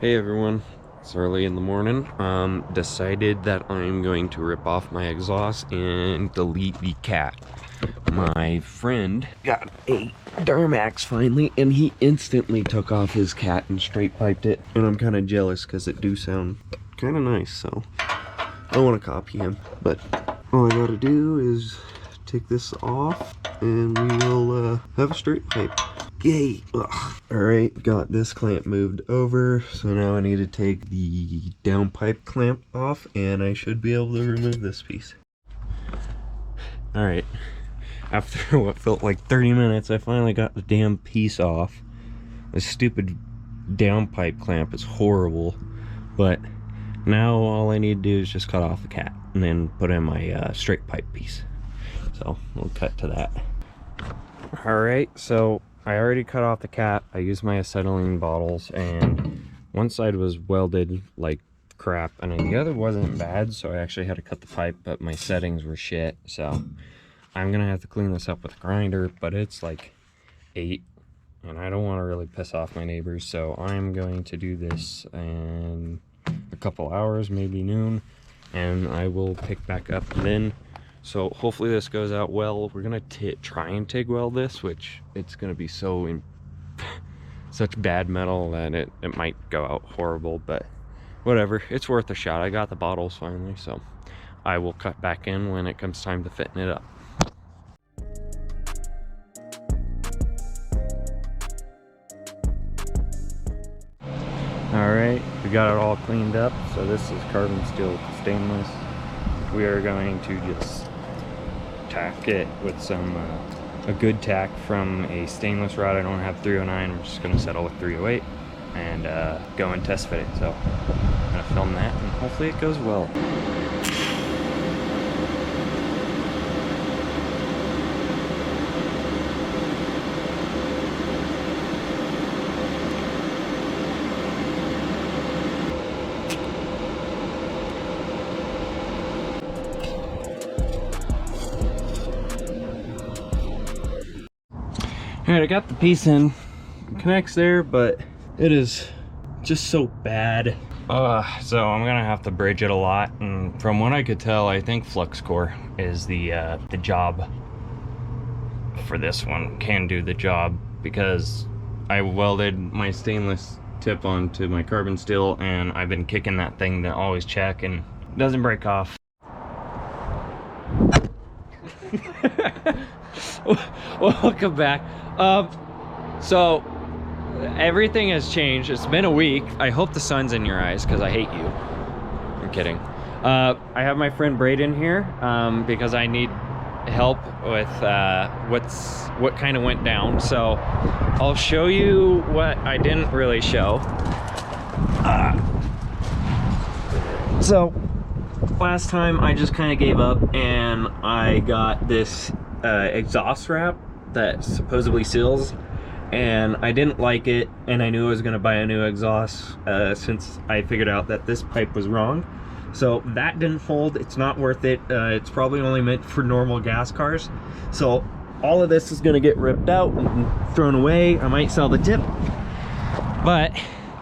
Hey everyone, it's early in the morning. Decided that I'm going to rip off my exhaust and delete the cat. My friend got a Durmax finally, and he instantly took off his cat and straight piped it. And I'm kind of jealous because it do sound kind of nice, so I want to copy him. But all I gotta do is take this off and we will have a straight pipe. Yay! Alright, got this clamp moved over, so now I need to take the downpipe clamp off and I should be able to remove this piece. Alright, after what felt like 30 minutes, I finally got the damn piece off. This stupid downpipe clamp is horrible, but now all I need to do is just cut off the cat and then put in my straight pipe piece. So we'll cut to that. Alright, so I already cut off the cat. I used my acetylene bottles and one side was welded like crap and the other wasn't bad, so I actually had to cut the pipe, but my settings were shit, so I'm gonna have to clean this up with a grinder, but it's like 8 and I don't want to really piss off my neighbors, so I'm going to do this in a couple hours, maybe noon, and I will pick back up then. So hopefully this goes out well. We're gonna try and TIG weld this, which it's gonna be so in such bad metal that it might go out horrible, but whatever, it's worth a shot. I got the bottles finally, so I will cut back in when it comes time to fitting it up. All right, we got it all cleaned up. So this is carbon steel stainless. We are going to just tack it with some a good tack from a stainless rod. I don't have 309. I'm just going to settle with 308 and go and test fit it. So I'm going to film that and hopefully it goes well. Alright, I got the piece in. It connects there, but it is just so bad. So I'm gonna have to bridge it a lot, and from what I could tell, I think flux core is the job for this one. Can do the job, because I welded my stainless tip onto my carbon steel, and I've been kicking that thing to always check, and it doesn't break off. Welcome back. So everything has changed. It's been a week. I hope the sun's in your eyes because I hate you. I'm kidding. I have my friend Braden here because I need help with what kind of went down. So I'll show you what I didn't really show. So last time I just kind of gave up and I got this exhaust wrap that supposedly seals, and I didn't like it, and I knew I was going to buy a new exhaust since I figured out that this pipe was wrong. So that didn't hold. It's not worth it. It's probably only meant for normal gas cars. So all of this is going to get ripped out and thrown away. I might sell the tip, but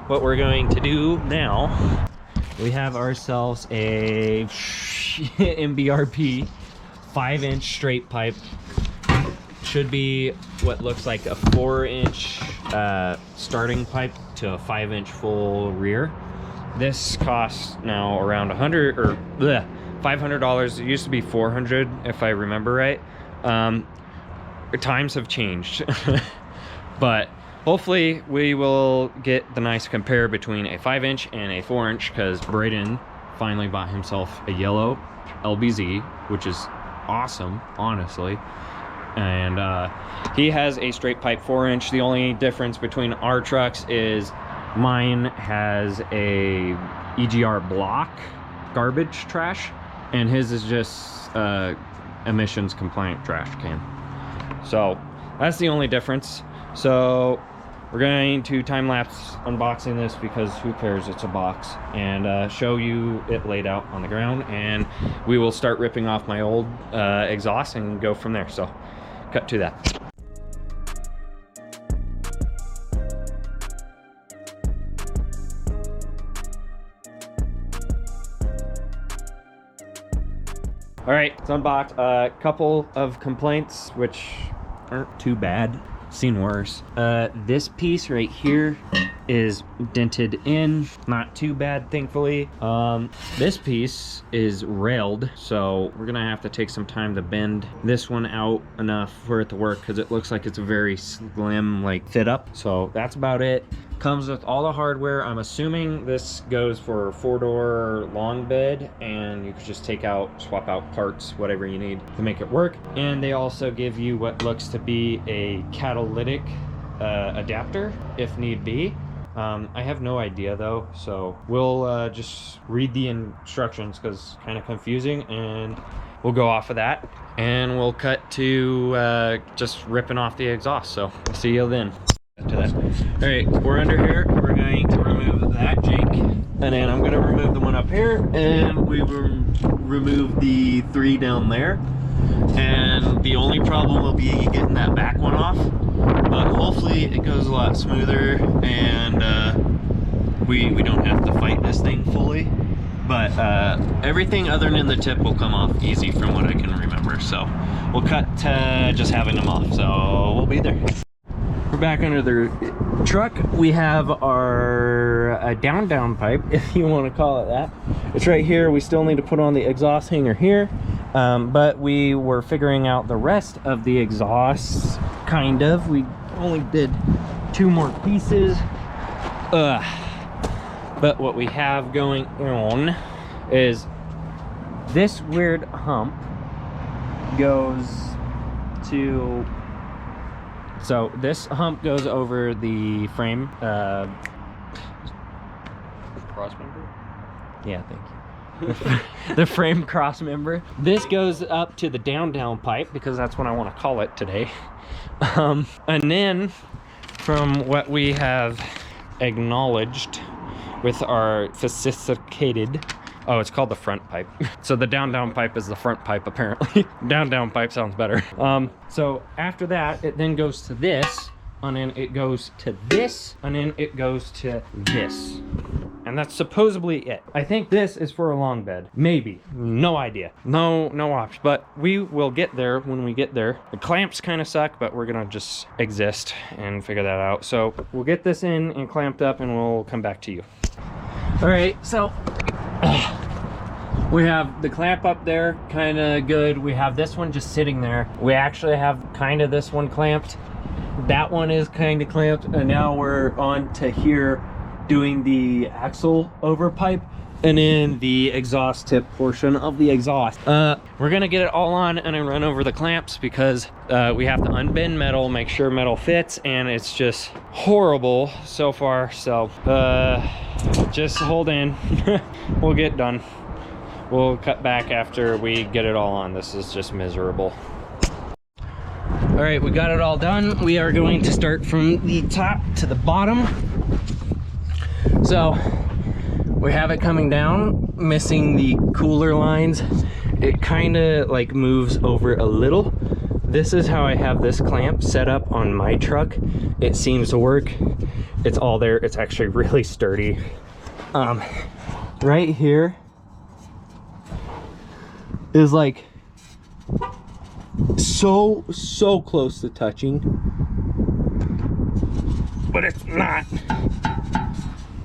what we're going to do now, we have ourselves a MBRP 5-inch straight pipe. Should be what looks like a 4-inch starting pipe to a 5-inch full rear. This costs now around $500. It used to be $400 if I remember right. Times have changed, but hopefully we will get the nice compare between a 5-inch and a 4-inch, because Braden finally bought himself a yellow LBZ, which is awesome, honestly. And he has a straight pipe 4-inch. The only difference between our trucks is mine has a EGR block garbage trash, and his is just emissions compliant trash can. So that's the only difference. So we're going to time-lapse unboxing this, because who cares, it's a box, and show you it laid out on the ground, and we will start ripping off my old exhaust and go from there. So cut to that. All right, it's unboxed. A couple of complaints, which aren't too bad. Seen worse. This piece right here is dented in, not too bad, thankfully. This piece is railed, so we're gonna have to take some time to bend this one out enough for it to work, because it looks like it's a very slim like fit up. So that's about it. Comes with all the hardware. I'm assuming this goes for a 4-door long bed, and you could just swap out parts, whatever you need to make it work. And they also give you what looks to be a catalytic adapter if need be. I have no idea though, so we'll just read the instructions because it's kind of confusing, and we'll go off of that, and we'll cut to just ripping off the exhaust. So we'll see you then. To that. All right, we're under here. We're going to remove that Jake, and then I'm going to remove the one up here, and we will remove the 3 down there. And the only problem will be getting that back one off, but hopefully it goes a lot smoother, and we don't have to fight this thing fully. But everything other than the tip will come off easy from what I can remember. So we'll cut to just having them off. So we'll be there. We're back under the truck. We have our down pipe, if you want to call it that. It's right here. We still need to put on the exhaust hanger here, but we were figuring out the rest of the exhausts, kind of. We only did 2 more pieces. But what we have going on is this weird hump goes to... So this hump goes over the frame, cross member? Yeah, thank you. The frame cross member. This goes up to the down pipe, because that's what I want to call it today. And then from what we have acknowledged with our sophisticated, oh, it's called the front pipe. So the down pipe is the front pipe, apparently. Down pipe sounds better. So after that, it then goes to this, and then it goes to this, and then it goes to this. And that's supposedly it. I think this is for a long bed. Maybe. No idea. No option. But we will get there when we get there. The clamps kind of suck, but we're gonna just exist and figure that out. So we'll get this in and clamped up, and we'll come back to you. All right, so we have the clamp up there, kind of good. We have this one just sitting there. We actually have kind of this one clamped. That one is kind of clamped, and now we're on to here doing the axle over pipe, and then the exhaust tip portion of the exhaust. We're gonna get it all on and then run over the clamps, because we have to unbend metal, make sure metal fits, and it's just horrible so far. So just hold in. We'll get done. We'll cut back after we get it all on. This is just miserable. All right, we got it all done. We are going to start from the top to the bottom. So we have it coming down, missing the cooler lines. It kind of like moves over a little. This is how I have this clamp set up on my truck. It seems to work. It's all there. It's actually really sturdy. Right here is like so close to touching, but it's not.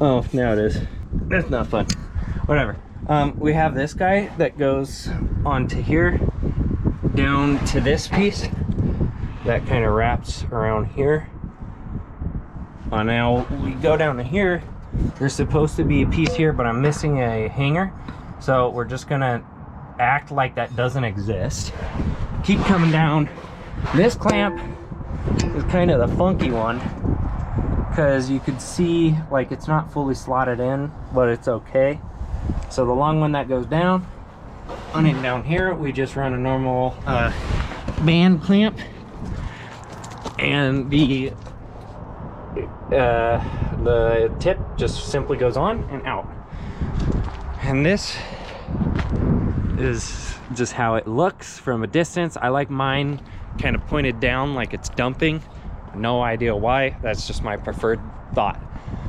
Oh, now it is. That's not fun. Whatever. We have this guy that goes onto here, down to this piece that kind of wraps around here. Now we go down to here. There's supposed to be a piece here, but I'm missing a hanger, so we're just gonna act like that doesn't exist. Keep coming down. This clamp is kind of the funky one, because you could see like it's not fully slotted in, but it's okay. So the long one that goes down, and then down here we just run a normal band clamp, and the tip just simply goes on and out. And this is just how it looks from a distance. I like mine kind of pointed down like it's dumping. No idea why. That's just my preferred thought.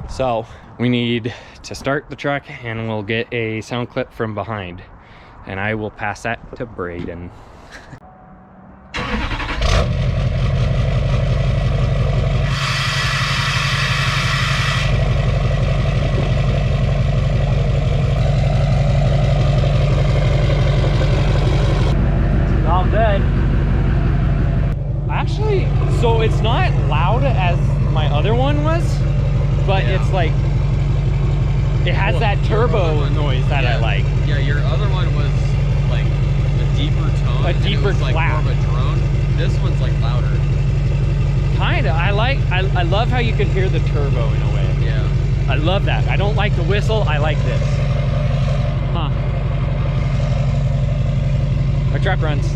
So we need to start the truck, and we'll get a sound clip from behind. and I will pass that to Braden. All good. Actually, so it's not loud as my other one was, but it's like, it has that turbo noise that I like. Yeah, your other one was like a deeper tone. A deeper like clap. More of a drone. This one's like louder. Kinda. I love how you can hear the turbo in a way. Yeah. I love that. I don't like the whistle. I like this. Huh. My truck runs.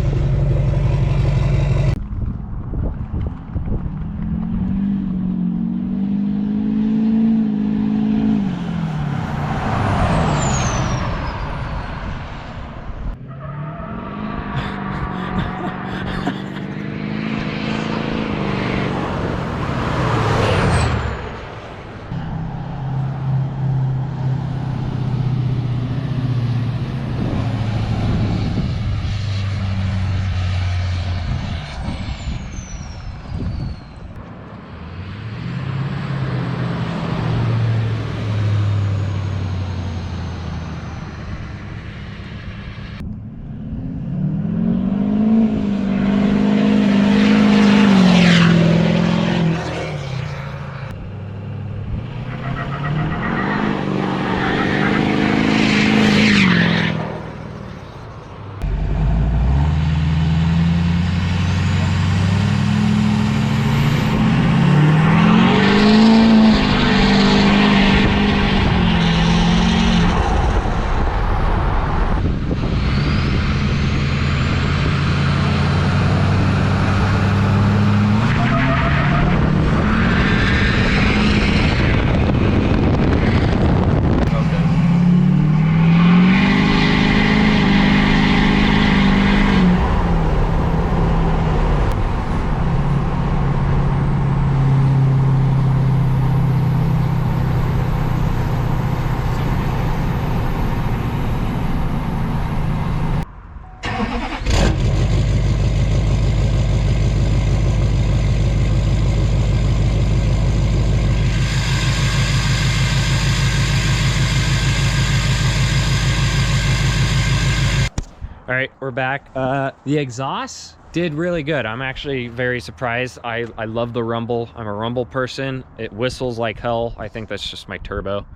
All right, we're back. The exhaust did really good. I'm actually very surprised. I love the rumble. I'm a rumble person. It whistles like hell. I think that's just my turbo,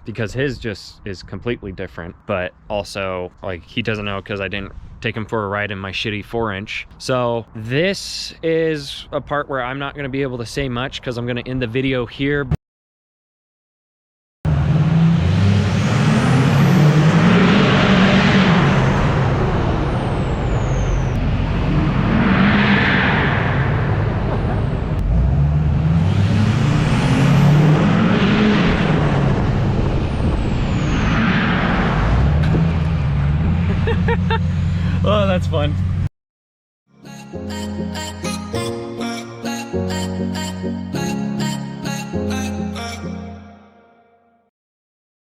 because his just is completely different. But also, like, he doesn't know because I didn't take him for a ride in my shitty 4-inch. So this is a part where I'm not going to be able to say much because I'm going to end the video here. Oh, that's fun.